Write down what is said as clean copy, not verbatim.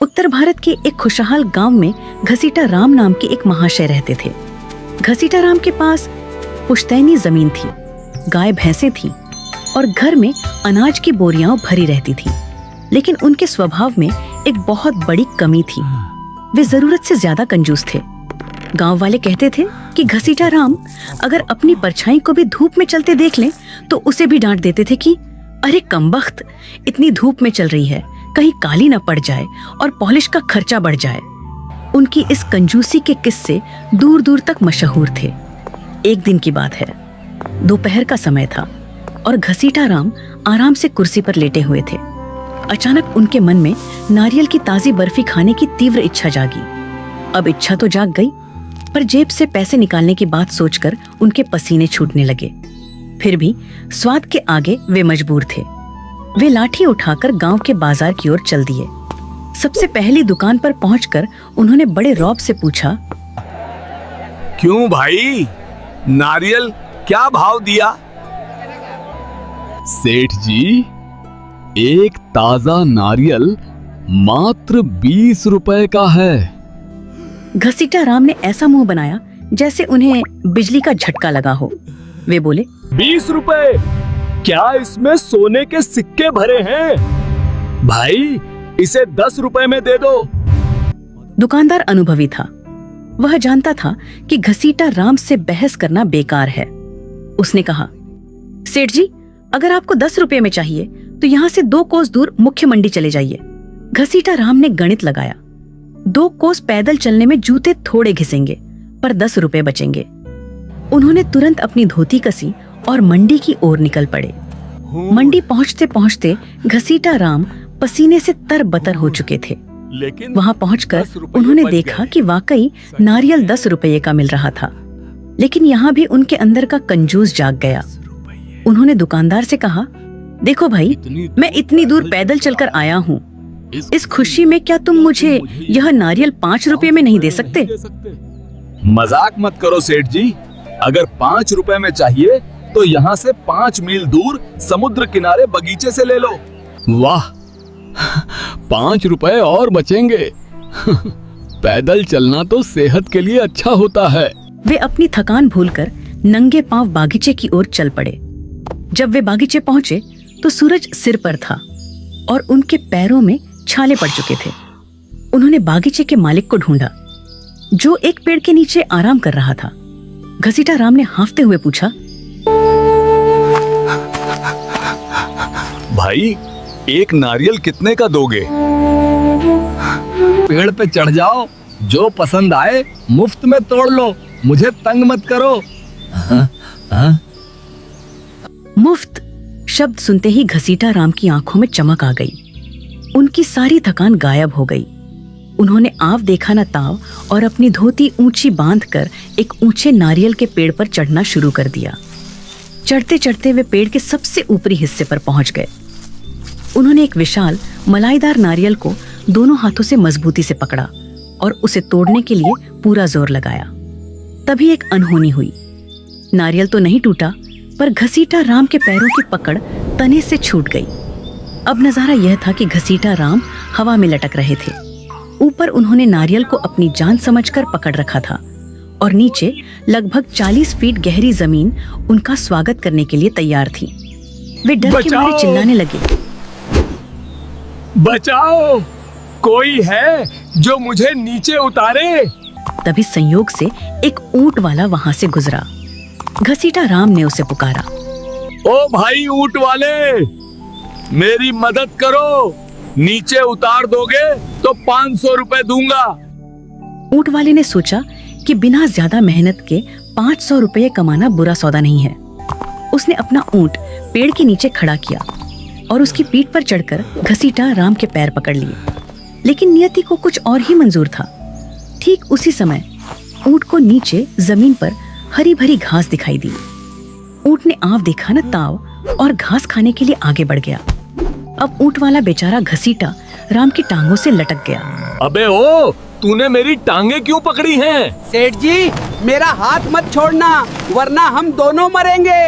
उत्तर भारत के एक खुशहाल गांव में घसीटा राम नाम के एक महाशय रहते थे। घसीटा राम के पास पुश्तैनी जमीन थी, गाय भैंसें थी और घर में अनाज की बोरियां भरी रहती थी। लेकिन उनके स्वभाव में एक बहुत बड़ी कमी थी, वे जरूरत से ज्यादा कंजूस थे। गांव वाले कहते थे कि घसीटा राम अगर अपनी परछाई को भी धूप में चलते देख लें तो उसे भी डांट देते थे कि अरे कमबख्त, इतनी धूप में चल रही है, कहीं काली न पड़ जाए और पॉलिश का खर्चा बढ़ जाए। उनकी इस कंजूसी के किस्से दूर दूर तक मशहूर थे। एक दिन की बात है, दोपहर का समय था और घसीटा राम आराम से कुर्सी पर लेटे हुए थे। अचानक उनके मन में नारियल की ताजी बर्फी खाने की तीव्र इच्छा जागी। अब इच्छा तो जाग गई, पर जेब से पैसे निकालने की बात सोचकर उनके पसीने छूटने लगे। फिर भी स्वाद के आगे वे मजबूर थे। वे लाठी उठाकर गांव के बाजार की ओर चल दिए। सबसे पहली दुकान पर पहुंचकर उन्होंने बड़े रौब से पूछा, क्यों भाई, नारियल क्या भाव दिया? सेठ जी, एक ताजा नारियल मात्र 20 रुपए का है। घसीटा राम ने ऐसा मुंह बनाया जैसे उन्हें बिजली का झटका लगा हो। वे बोले, 20 रुपए? क्या इसमें सोने के सिक्के भरे हैं? भाई इसे 10 रुपए में दे दो। दुकानदार अनुभवी था, वह जानता था कि घसीटा राम से बहस करना बेकार है। उसने कहा, सेठ जी, अगर आपको 10 रुपए में चाहिए तो यहाँ से 2 कोस दूर मुख्य मंडी चले जाइए। घसीटा राम ने गणित लगाया, 2 कोस पैदल चलने में जूते थोड़े घिसेंगे पर 10 रुपए बचेंगे। उन्होंने तुरंत अपनी धोती कसी और मंडी की ओर निकल पड़े। मंडी पहुंचते पहुंचते घसीटा राम पसीने से तरबतर हो चुके थे। वहां पहुंचकर उन्होंने देखा कि वाकई नारियल 10 रुपये का मिल रहा था। लेकिन यहाँ भी उनके अंदर का कंजूस जाग गया। उन्होंने दुकानदार से कहा, देखो भाई, मैं इतनी दूर पैदल चलकर आया हूँ, इस खुशी में क्या तुम मुझे यह नारियल 5 रुपए में नहीं दे सकते? मजाक मत करो सेठ जी, अगर 5 रुपए में चाहिए तो यहाँ से 5 मील दूर समुद्र किनारे बगीचे से ले लो। वाह, 5 रुपए और बचेंगे। पैदल चलना तो सेहत के लिए अच्छा होता है। वे अपनी थकान भूलकर नंगे पांव बागीचे की ओर चल पड़े। जब वे बागीचे पहुंचे तो सूरज सिर पर था और उनके पैरों में छाले पड़ चुके थे। उन्होंने बागीचे के मालिक को ढूंढा, जो एक पेड़ के नीचे आराम कर रहा था। घसीटा राम ने हांफते हुए पूछा, भाई, एक नारियल कितने का दोगे? पेड़ पे चढ़ जाओ, जो पसंद आए मुफ्त में तोड़ लो, मुझे तंग मत करो। मुफ्त शब्द सुनते ही घसीटा राम की आंखों में चमक आ गई। उनकी सारी थकान गायब हो गई। उन्होंने आव देखा न ताव और अपनी धोती ऊंची बांधकर एक ऊंचे नारियल के पेड़ पर चढ़ना शुरू कर दिया। चढ़ते चढ़ते वे पेड़ के सबसे ऊपरी हिस्से पर पहुंच गए। उन्होंने एक विशाल मलाईदार नारियल को दोनों हाथों से मजबूती से पकड़ा और उसे तोड़ने के लिए पूरा जोर लगाया। तभी एक अनहोनी हुई। नारियल तो नहीं टूटा, पर घसीटा राम के पैरों की पकड़ तने से छूट गई। अब नजारा यह था कि घसीटा राम हवा में लटक रहे थे। ऊपर उन्होंने नारियल को अपनी जान समझकर पकड़ रखा था और नीचे लगभग 40 फीट गहरी जमीन उनका स्वागत करने के लिए तैयार थी। वे डर के मारे चिल्लाने लगे, बचाओ, कोई है जो मुझे नीचे उतारे। तभी संयोग से एक ऊंट वाला वहां से गुजरा। घसीटा राम ने उसे पुकारा, ओ भाई ऊंट वाले, मेरी मदद करो, नीचे उतार दोगे तो 500 रुपए दूंगा। ऊंट वाले ने सोचा कि बिना ज्यादा मेहनत के 500 रुपये कमाना बुरा सौदा नहीं है। उसने अपना ऊंट पेड़ के नीचे खड़ा किया और उसकी पीठ पर चढ़कर घसीटा राम के पैर पकड़ लिए। लेकिन नियति को कुछ और ही मंजूर था। ठीक उसी समय ऊंट को नीचे जमीन पर हरी भरी घास दिखाई दी। ऊंट ने आव देखा न ताव और घास खाने के लिए आगे बढ़ गया। अब ऊंट वाला बेचारा घसीटा राम की टांगों से लटक गया। अबे ओ, तूने मेरी टांगे क्यों पकड़ी हैं? सेठ जी, मेरा हाथ मत छोड़ना, वरना हम दोनों मरेंगे।